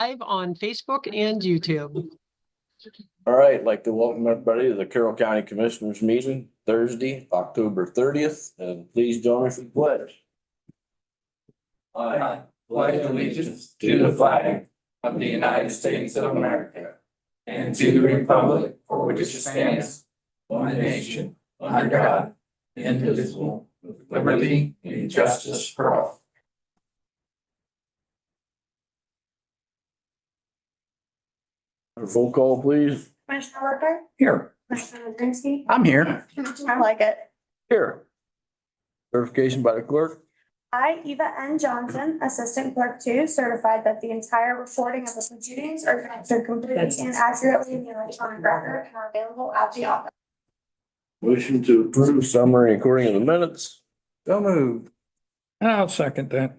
Live on Facebook and YouTube. All right, I'd like to welcome everybody to the Carroll County Commissioners Meeting, Thursday, October 30th, and please join us in the pledge. I pledge allegiance to the flag of the United States of America and to the republic for which it stands, one nation, under God, indivisible, with liberty and justice for all. Roll call, please. Commissioner Worker, Here. Commissioner Drewski, I'm here. Commissioner Leggett. Here. Certification by the clerk. I, Eva N. Johnson, Assistant Clerk 2, certified that the entire recording of the proceedings are captured completely and accurately in the electronic record and are available at the office. Motion to approve summary recording of the minutes. So moved. I'll second that.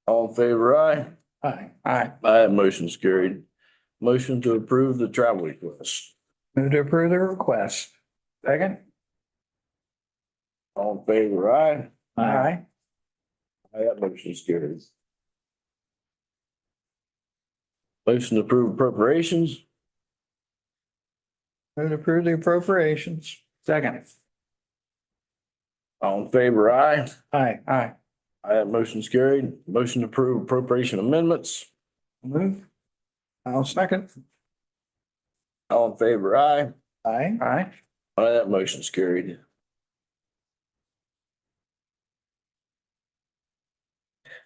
All in favor, aye. Aye. Aye. Aye, motion's carried. Motion to approve the travel request. Move to approve the request. Second. All in favor, aye. Aye. Aye, that motion's carried. Motion to approve appropriations. Move to approve the appropriations. Second. All in favor, aye. Aye. Aye. Aye, that motion's carried. Motion to approve appropriation amendments. Move. I'll second. All in favor, aye. Aye. Aye. Aye, that motion's carried.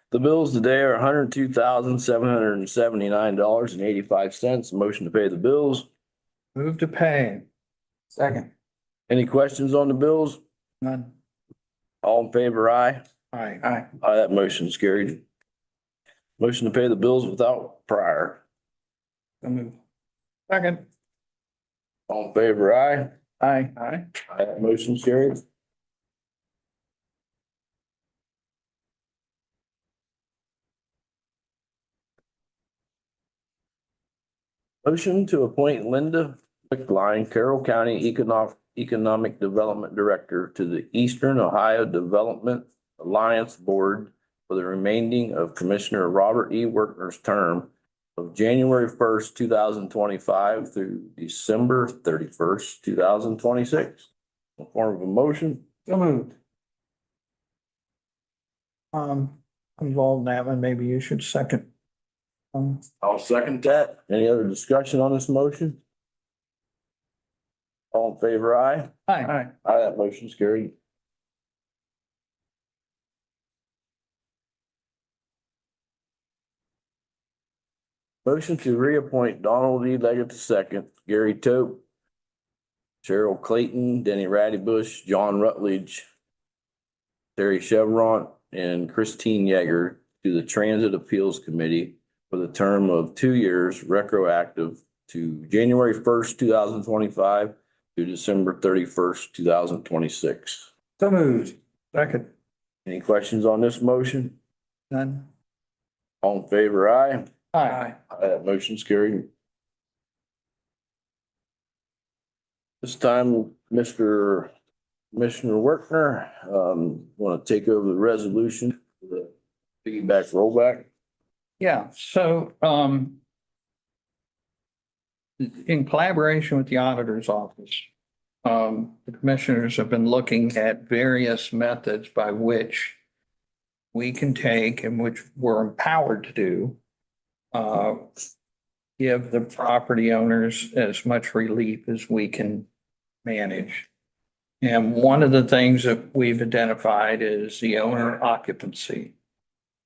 The bills today are $102,779.85. Motion to pay the bills. Move to pay. Second. Any questions on the bills? None. All in favor, aye. Aye. Aye. Aye, that motion's carried. Motion to pay the bills without prior. So move. Second. All in favor, aye. Aye. Aye. Aye, that motion's carried. Motion to appoint Linda McLean, Carroll County Economic Development Director to the Eastern Ohio Development Alliance Board for the remaining of Commissioner Robert E. Workner's term of January 1st, 2025 through December 31st, 2026. In the form of a motion. So moved. Involved in that one, maybe you should second. I'll second that. Any other discussion on this motion? All in favor, aye. Aye. Aye. Aye, that motion's carried. Motion to reappoint Donald E. Leggett II, Gary Tope, Cheryl Clayton, Denny Rattybush, John Rutledge, Terry Chevron, and Christine Yeager to the Transit Appeals Committee for the term of 2 years, retroactive to January 1st, 2025 to December 31st, 2026. So moved. Second. Any questions on this motion? None. All in favor, aye. Aye. Aye, that motion's carried. This time, Commissioner Workner, want to take over the resolution for the piggyback rollback. Yeah, so, in collaboration with the auditor's office, the commissioners have been looking at various methods by which we can take and which we're empowered to do, give the property owners as much relief as we can manage. And one of the things that we've identified is the owner occupancy.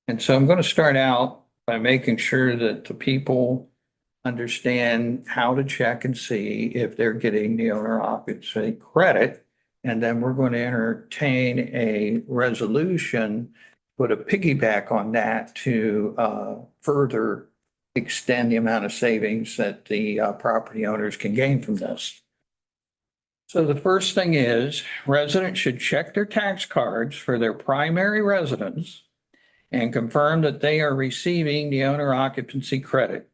And so I'm going to start out by making sure that the people understand how to check and see if they're getting the owner occupancy credit. And then we're going to entertain a resolution, put a piggyback on that to further extend the amount of savings that the property owners can gain from this. So the first thing is residents should check their tax cards for their primary residence and confirm that they are receiving the owner occupancy credit.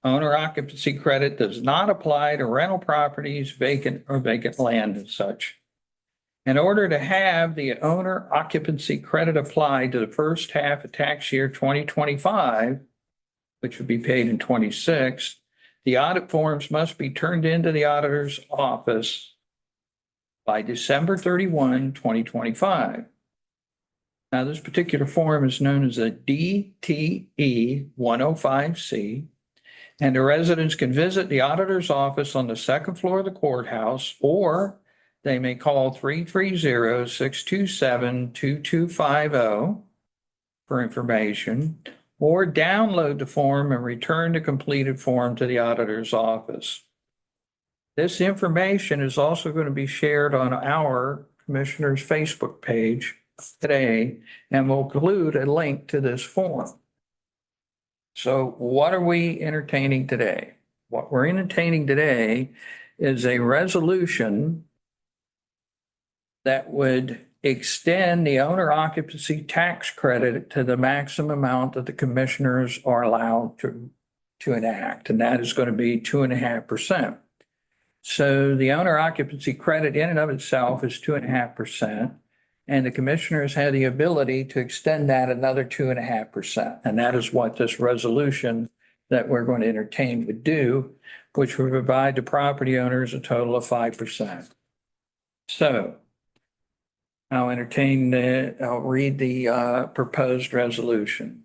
Owner occupancy credit does not apply to rental properties, vacant land and such. In order to have the owner occupancy credit applied to the first half of tax year 2025, which would be paid in 26, the audit forms must be turned into the auditor's office by December 31, 2025. Now, this particular form is known as a DTE 105C, and the residents can visit the auditor's office on the second floor of the courthouse, or they may call 330-627-2250 for information, or download the form and return the completed form to the auditor's office. This information is also going to be shared on our Commissioner's Facebook page today, and will include a link to this form. So what are we entertaining today? What we're entertaining today is a resolution that would extend the owner occupancy tax credit to the maximum amount that the commissioners are allowed to enact, and that is going to be 2.5%. So the owner occupancy credit in and of itself is 2.5%. And the commissioners have the ability to extend that another 2.5%. And that is what this resolution that we're going to entertain would do, which would provide the property owners a total of 5%. So I'll read the proposed resolution.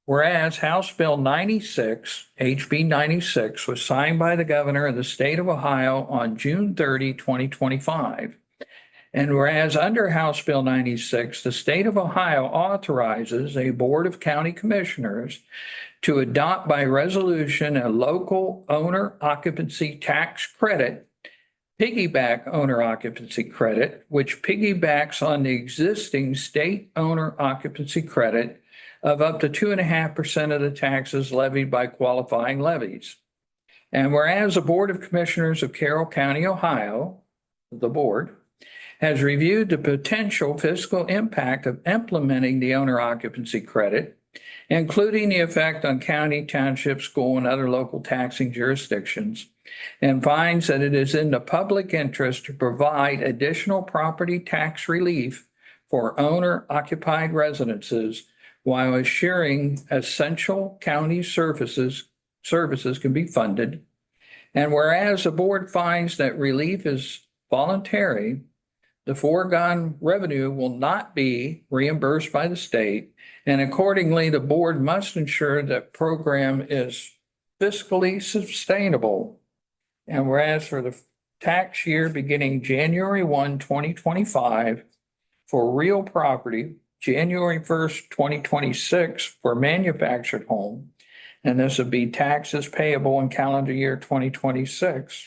Whereas House Bill 96, HB 96, was signed by the governor of the state of Ohio on June 30, 2025. And whereas under House Bill 96, the state of Ohio authorizes a board of county commissioners to adopt by resolution a local owner occupancy tax credit, piggyback owner occupancy credit, which piggybacks on the existing state owner occupancy credit of up to 2.5% of the taxes levied by qualifying levies. And whereas the Board of Commissioners of Carroll County, Ohio, the board, has reviewed the potential fiscal impact of implementing the owner occupancy credit, including the effect on county, township, school, and other local taxing jurisdictions, and finds that it is in the public interest to provide additional property tax relief for owner-occupied residences while assuring essential county services can be funded. And whereas the board finds that relief is voluntary, the foregone revenue will not be reimbursed by the state, and accordingly, the board must ensure that program is fiscally sustainable. And whereas for the tax year beginning January 1, 2025 for real property, January 1st, 2026 for manufactured home, and this would be taxes payable in calendar year 2026.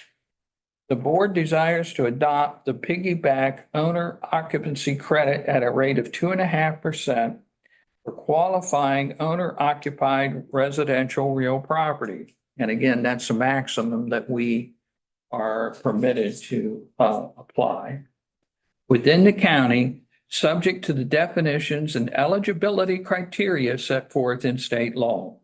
The board desires to adopt the piggyback owner occupancy credit at a rate of 2.5% for qualifying owner occupied residential real property. And again, that's a maximum that we are permitted to apply within the county, subject to the definitions and eligibility criteria set forth in state law.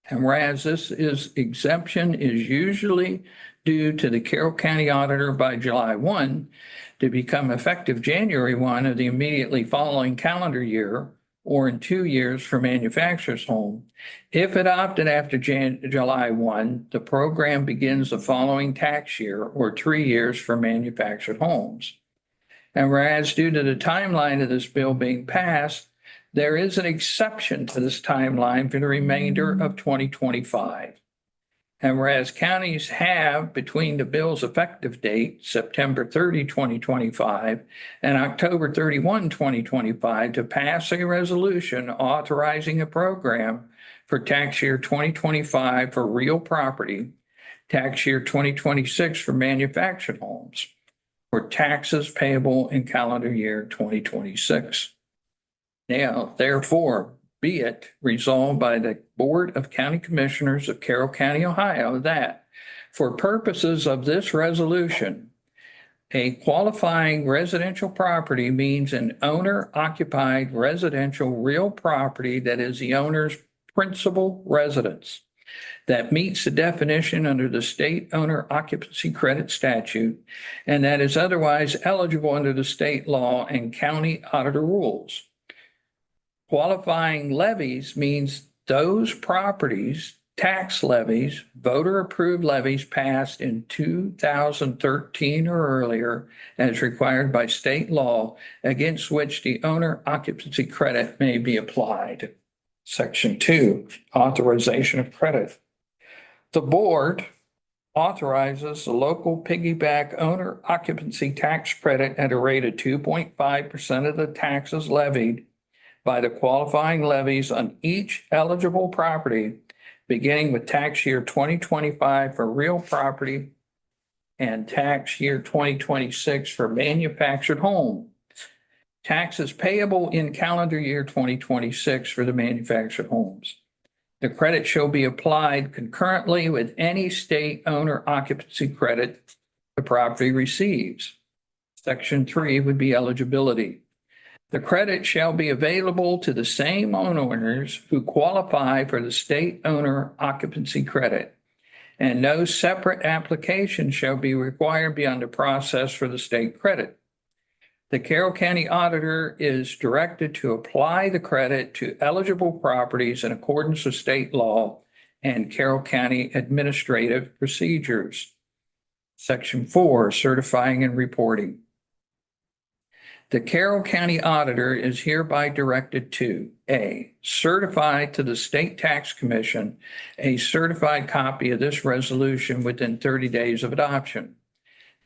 And whereas this exemption is usually due to the Carroll County Auditor by July 1 to become effective January 1 of the immediately following calendar year, or in 2 years for manufacturer's home. If adopted after July 1, the program begins the following tax year, or 3 years for manufactured homes. And whereas due to the timeline of this bill being passed, there is an exception to this timeline for the remainder of 2025. And whereas counties have between the bill's effective date, September 30, 2025, and October 31, 2025, to pass a resolution authorizing a program for tax year 2025 for real property, tax year 2026 for manufactured homes, for taxes payable in calendar year 2026. Now, therefore, be it resolved by the Board of County Commissioners of Carroll County, Ohio, that for purposes of this resolution, a qualifying residential property means an owner-occupied residential real property that is the owner's principal residence, that meets the definition under the state owner occupancy credit statute, and that is otherwise eligible under the state law and county auditor rules. Qualifying levies means those properties, tax levies, voter-approved levies passed in 2013 or earlier as required by state law against which the owner occupancy credit may be applied. Section 2, authorization of credit. The board authorizes the local piggyback owner occupancy tax credit at a rate of 2.5% of the taxes levied by the qualifying levies on each eligible property, beginning with tax year 2025 for real property and tax year 2026 for manufactured home. Taxes payable in calendar year 2026 for the manufactured homes. The credit shall be applied concurrently with any state owner occupancy credit the property receives. Section 3 would be eligibility. The credit shall be available to the same owners who qualify for the state owner occupancy credit, and no separate application shall be required beyond the process for the state credit. The Carroll County Auditor is directed to apply the credit to eligible properties in accordance with state law and Carroll County administrative procedures. Section 4, certifying and reporting. The Carroll County Auditor is hereby directed to A, certify to the State Tax Commission a certified copy of this resolution within 30 days of adoption.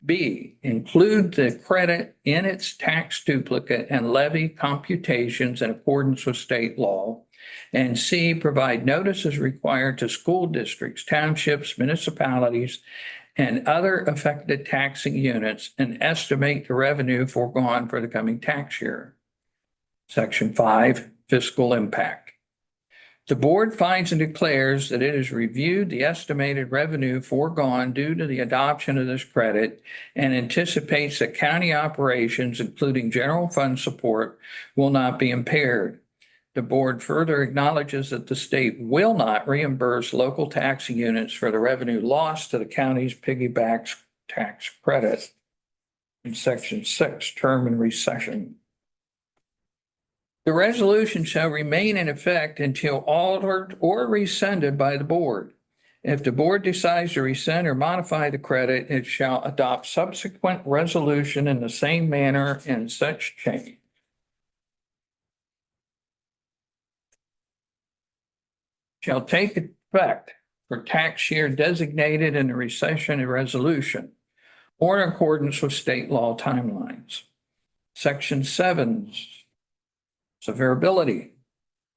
B, include the credit in its tax duplicate and levy computations in accordance with state law. And C, provide notices required to school districts, townships, municipalities, and other affected taxing units and estimate the revenue foregone for the coming tax year. Section 5, fiscal impact. The board finds and declares that it has reviewed the estimated revenue foregone due to the adoption of this credit and anticipates that county operations, including general fund support, will not be impaired. The board further acknowledges that the state will not reimburse local taxing units for the revenue lost to the county's piggyback tax credit. In section 6, term and recession. The resolution shall remain in effect until altered or rescinded by the board. If the board decides to rescind or modify the credit, it shall adopt subsequent resolution in the same manner and such change shall take effect for tax year designated in the recession and resolution or in accordance with state law timelines. Section 7, severability.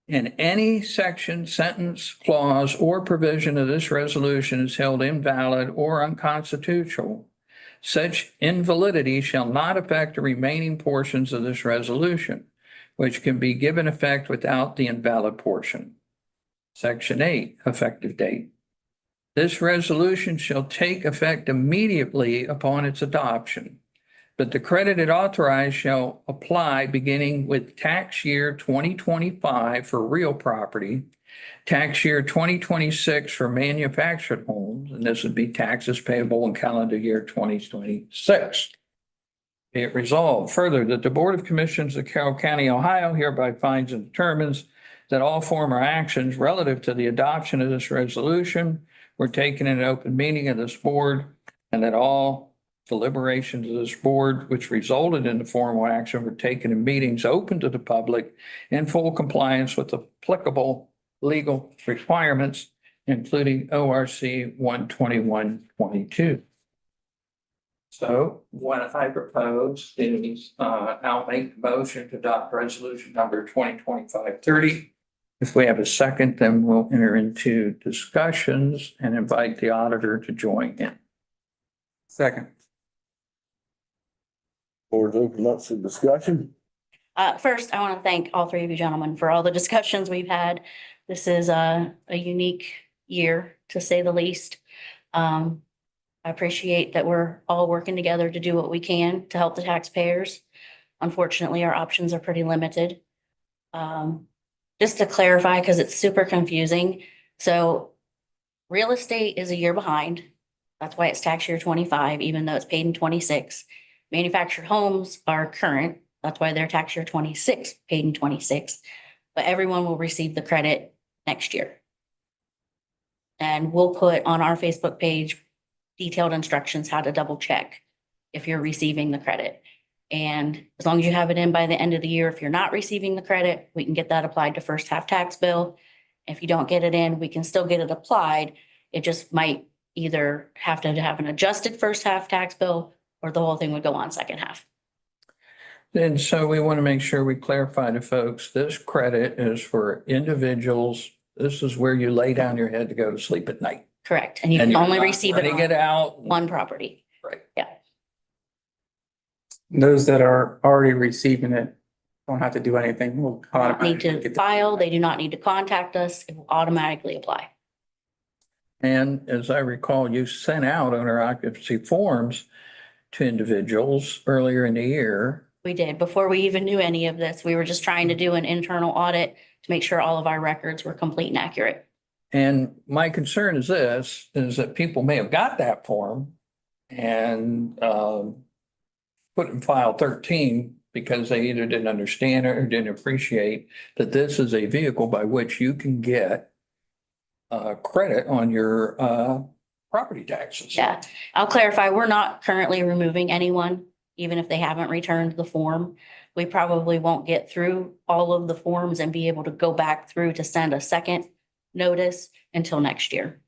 In any section, sentence, clause, or provision of this resolution is held invalid or unconstitutional, such invalidity shall not affect the remaining portions of this resolution, which can be given effect without the invalid portion. Section 8, effective date. This resolution shall take effect immediately upon its adoption, but the credit it authorized shall apply beginning with tax year 2025 for real property, tax year 2026 for manufactured homes, and this would be taxes payable in calendar year 2026. Be it resolved further that the Board of Commissioners of Carroll County, Ohio hereby finds and determines that all former actions relative to the adoption of this resolution were taken in an open meeting of this board, and that all deliberations of this board which resulted in the formal action were taken in meetings open to the public in full compliance with applicable legal requirements, including ORC 121.22. So what I propose is I'll make the motion to adopt resolution number 2025-30. If we have a second, then we'll enter into discussions and invite the auditor to join in. Second. Board's open up for discussion. First, I want to thank all three of you gentlemen for all the discussions we've had. This is a unique year, to say the least. I appreciate that we're all working together to do what we can to help the taxpayers. Unfortunately, our options are pretty limited. Just to clarify, because it's super confusing. So real estate is a year behind. That's why it's tax year 25, even though it's paid in 26. Manufactured homes are current. That's why they're tax year 26, paid in 26. But everyone will receive the credit next year. And we'll put on our Facebook page detailed instructions how to double check if you're receiving the credit. And as long as you have it in by the end of the year, if you're not receiving the credit, we can get that applied to first half tax bill. If you don't get it in, we can still get it applied. It just might either have to have an adjusted first half tax bill or the whole thing would go on second half. And so we want to make sure we clarify to folks, this credit is for individuals. This is where you lay down your head to go to sleep at night. Correct. And you And can you're only not receive it renting it on out. one property. Right. Yeah. Those that are already receiving it don't have to do anything. We'll Not need automatically to get the- file. They do not need to contact us. It will automatically apply. And as I recall, you sent out owner occupancy forms to individuals earlier in the year. We did. Before we even knew any of this, we were just trying to do an internal audit to make sure all of our records were complete and accurate. And my concern is this, is that people may have got that form and put in file 13 because they either didn't understand it or didn't appreciate that this is a vehicle by which you can get credit on your property taxes. Yeah, I'll clarify, we're not currently removing anyone, even if they haven't returned the form. We probably won't get through all of the forms and be able to go back through to send a second notice until next year.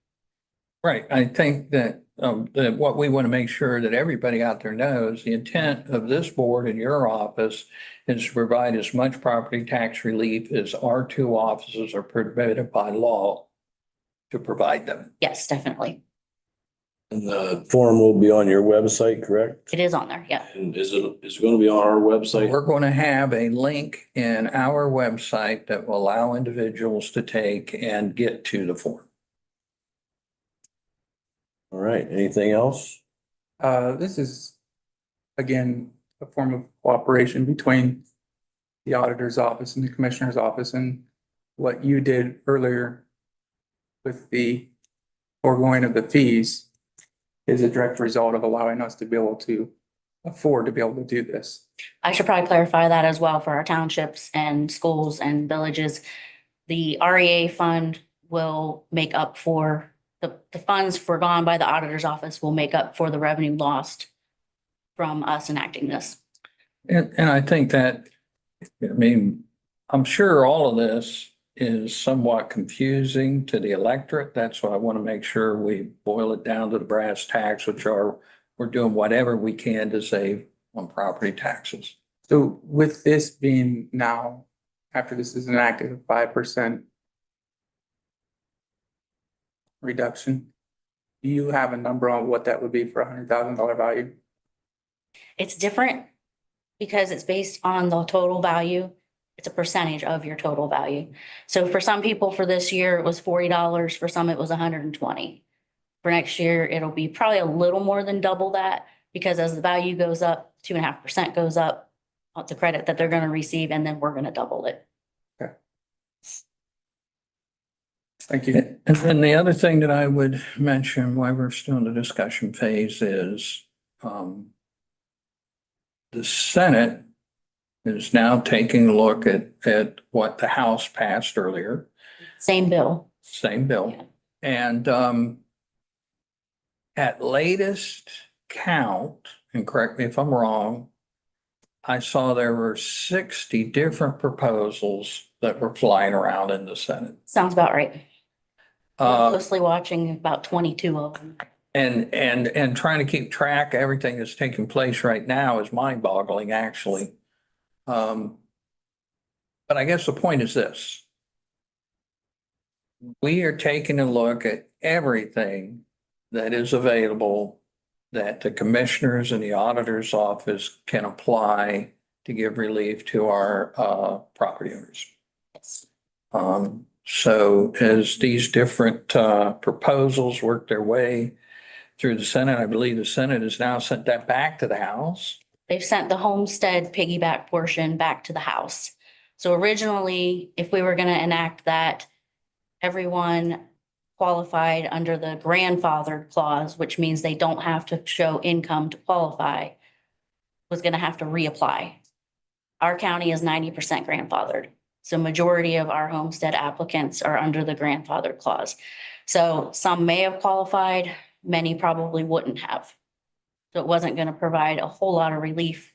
Right. I think that what we want to make sure that everybody out there knows, the intent of this board and your office is to provide as much property tax relief as our two offices are permitted by law to provide them. Yes, definitely. And the form will be on your website, correct? It is on there, yeah. And is it going to be on our website? We're going to have a link in our website that will allow individuals to take and get to the form. All right, anything else? This is, again, a form of cooperation between the auditor's office and the commissioner's office, and what you did earlier with the foregoing of the fees is a direct result of allowing us to be able to afford to be able to do this. I should probably clarify that as well for our townships and schools and villages. The REA fund will make up for the funds forgone by the auditor's office will make up for the revenue lost from us enacting this. And I think that, I mean, I'm sure all of this is somewhat confusing to the electorate. That's why I want to make sure we boil it down to the brass tacks, which are, we're doing whatever we can to save on property taxes. So with this being now, after this is enacted, a 5% reduction, do you have a number on what that would be for $100,000 value? It's different because it's based on the total value. It's a percentage of your total value. So for some people for this year, it was $40. For some, it was 120. For next year, it'll be probably a little more than double that because as the value goes up, 2.5% goes up on the credit that they're going to receive, and then we're going to double it. Thank you. And then the other thing that I would mention while we're still in the discussion phase is the Senate is now taking a look at what the House passed earlier, Same bill. same bill. Yeah. And at latest count, and correct me if I'm wrong, I saw there were 60 different proposals that were flying around in the Senate. Sounds about right. We're Uh, closely watching about 22 of them. and trying to keep track of everything that's taking place right now is mind-boggling, actually. But I guess the point is this. We are taking a look at everything that is available that the commissioners and the auditor's office can apply to give relief to our property owners. Yes. So as these different proposals work their way through the Senate, I believe the Senate has now sent that back to the House. They've sent the homestead piggyback portion back to the House. So originally, if we were going to enact that, everyone qualified under the grandfathered clause, which means they don't have to show income to qualify, was going to have to reapply. Our county is 90% grandfathered. So majority of our homestead applicants are under the grandfather clause. So some may have qualified, many probably wouldn't have. So it wasn't going to provide a whole lot of relief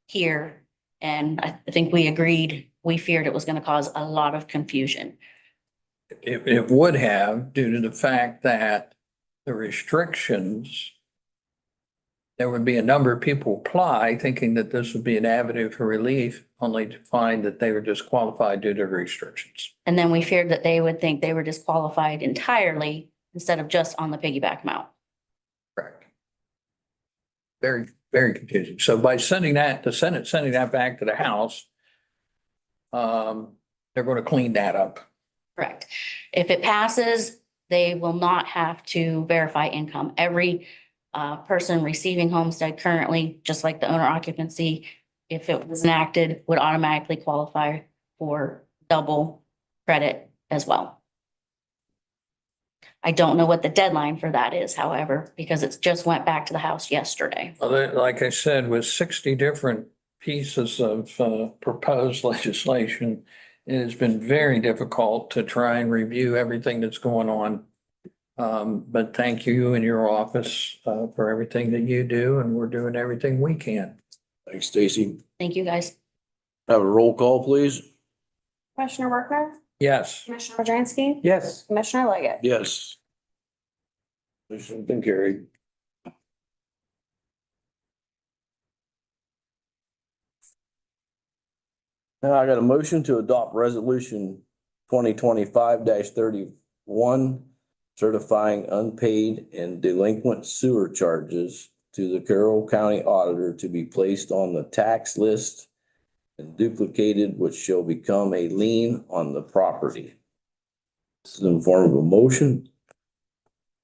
here. And I think we agreed, we feared it was going to cause a lot of confusion. It would have, due to the fact that the restrictions, there would be a number of people apply thinking that this would be an avenue for relief, only to find that they were disqualified due to restrictions. And then we feared that they would think they were disqualified entirely instead of just on the piggyback amount. Correct. Very, very confusing. So by sending that, the Senate sending that back to the House, they're going to clean that up. Correct. If it passes, they will not have to verify income. Every person receiving homestead currently, just like the owner occupancy, if it was enacted, would automatically qualify for double credit as well. I don't know what the deadline for that is, however, because it's just went back to the House yesterday. Well, like I said, with 60 different pieces of proposed legislation, it has been very difficult to try and review everything that's going on. But thank you and your office for everything that you do, and we're doing everything we can. Thanks, Stacy. Thank you, guys. Have a roll call, please. Commissioner Workner, Yes. Commissioner Drensky, Yes. Commissioner Leggett. Yes. Motion's been carried. Now I got a motion to adopt resolution 2025-31, certifying unpaid and delinquent sewer charges to the Carroll County Auditor to be placed on the tax list and duplicated, which shall become a lien on the property. This is in form of a motion.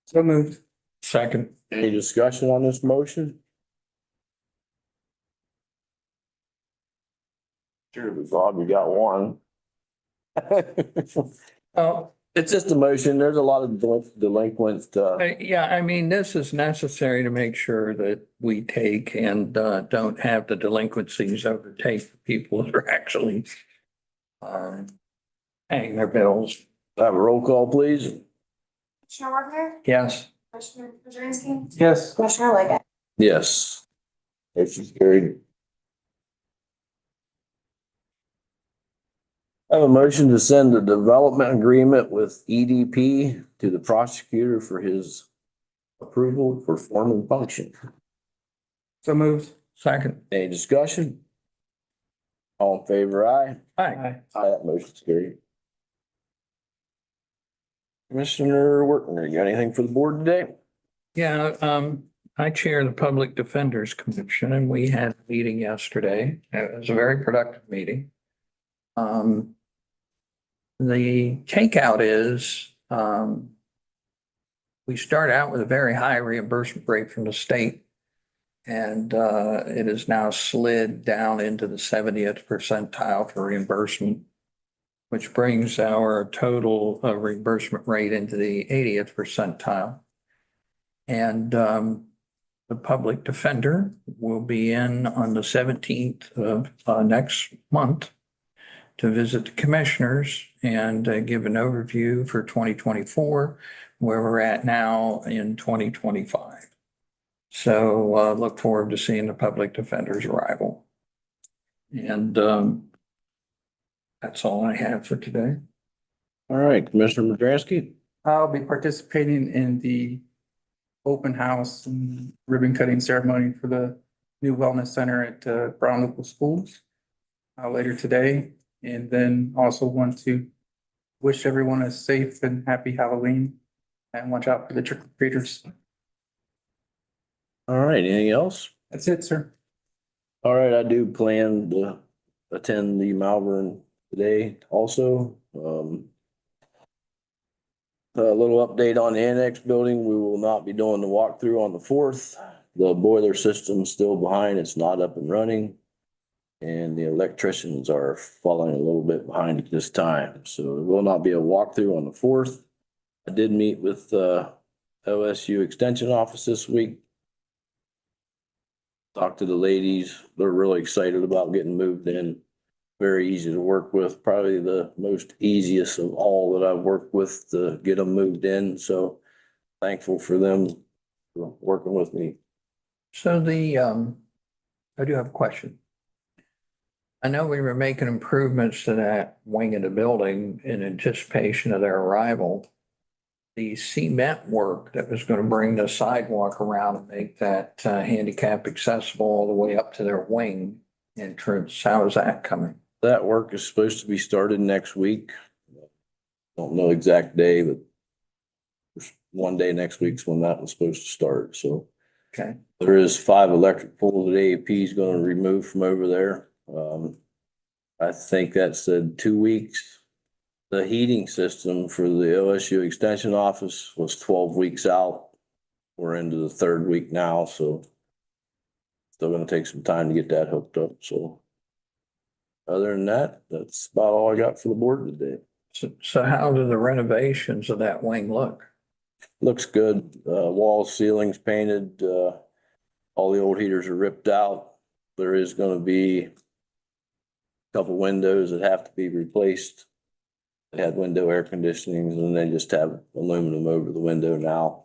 So moved. Second. Any discussion on this motion? Sure, but Bob, you got one. Oh, It's just a motion. There's a lot of delinquent, yeah, I mean, this is necessary to make sure that we take and don't have the delinquencies overtake the people that are actually paying their bills. have a roll call, please. Commissioner Workner, Yes. Commissioner Drensky, Yes. Commissioner Leggett. Yes. Motion's carried. I have a motion to send the development agreement with EDP to the prosecutor for his approval for form and function. So moved. Second. Any discussion? All in favor, aye? Hi. Aye, that motion's carried. Commissioner Workner, you got anything for the board today? Yeah, I chair the Public Defenders Commission, and we had a meeting yesterday. It was a very productive meeting. The takeout is, we start out with a very high reimbursement rate from the state. And it has now slid down into the 70th percentile for reimbursement, which brings our total reimbursement rate into the 80th percentile. And the public defender will be in on the 17th of next month to visit the commissioners and give an overview for 2024, where we're at now in 2025. So look forward to seeing the public defender's arrival. And that's all I have for today. All right, Commissioner Madransky. I'll be participating in the open house and ribbon cutting ceremony for the new wellness center at Brown Local Schools later today. And then also want to wish everyone a safe and happy Halloween and watch out for the trick or treaters. All right, anything else? That's it, sir. All right, I do plan to attend the Malvern today also. A little update on the annex building. We will not be doing the walkthrough on the 4th. The boiler system's still behind. It's not up and running. And the electricians are falling a little bit behind at this time. So there will not be a walkthrough on the 4th. I did meet with OSU Extension Office this week. Talked to the ladies. They're really excited about getting moved in. very easy to work with, probably the most easiest of all that I've worked with to get them moved in, so thankful for them for working with me. So I do have a question. I know we were making improvements to that wing of the building in anticipation of their arrival. The cement work that was going to bring the sidewalk around and make that handicap accessible all the way up to their wing entrance, how is that coming? That work is supposed to be started next week. Don't know exact day, but one day next week's when that was supposed to start, so. Okay, There is 5 electric poles that AEP is gonna remove from over there. I think that said 2 weeks. The heating system for the OSU Extension Office was 12 weeks out. We're into the 3rd week now, so still gonna take some time to get that hooked up, so. Other than that, that's about all I got for the board today. so how do the renovations of that wing look? Looks good. Walls, ceilings painted, all the old heaters are ripped out. There is gonna be a couple windows that have to be replaced. They had window air conditioning and they just have aluminum over the window now.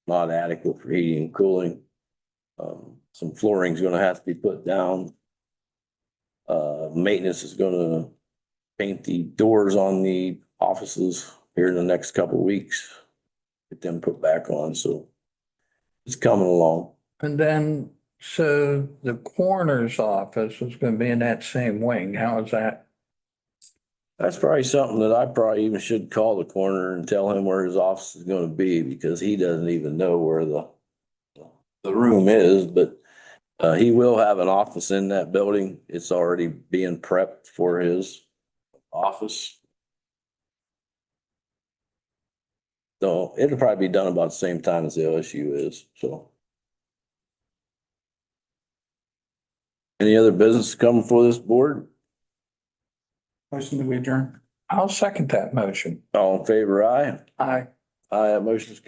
Not adequate for heating and cooling. Some flooring's gonna have to be put down. Maintenance is gonna paint the doors on the offices here in the next couple of weeks. Get them put back on, so it's coming along. And then, so the coroner's office is going to be in that same wing. How is that? That's probably something that I probably even should call the coroner and tell him where his office is gonna be, because he doesn't even know where the room is, but he will have an office in that building. It's already being prepped for his office. So it'll probably be done about the same time as the OSU is, so. Any other business coming for this board? Motion that we adjourn. I'll second that motion. All in favor, aye? Aye. Aye, that motion's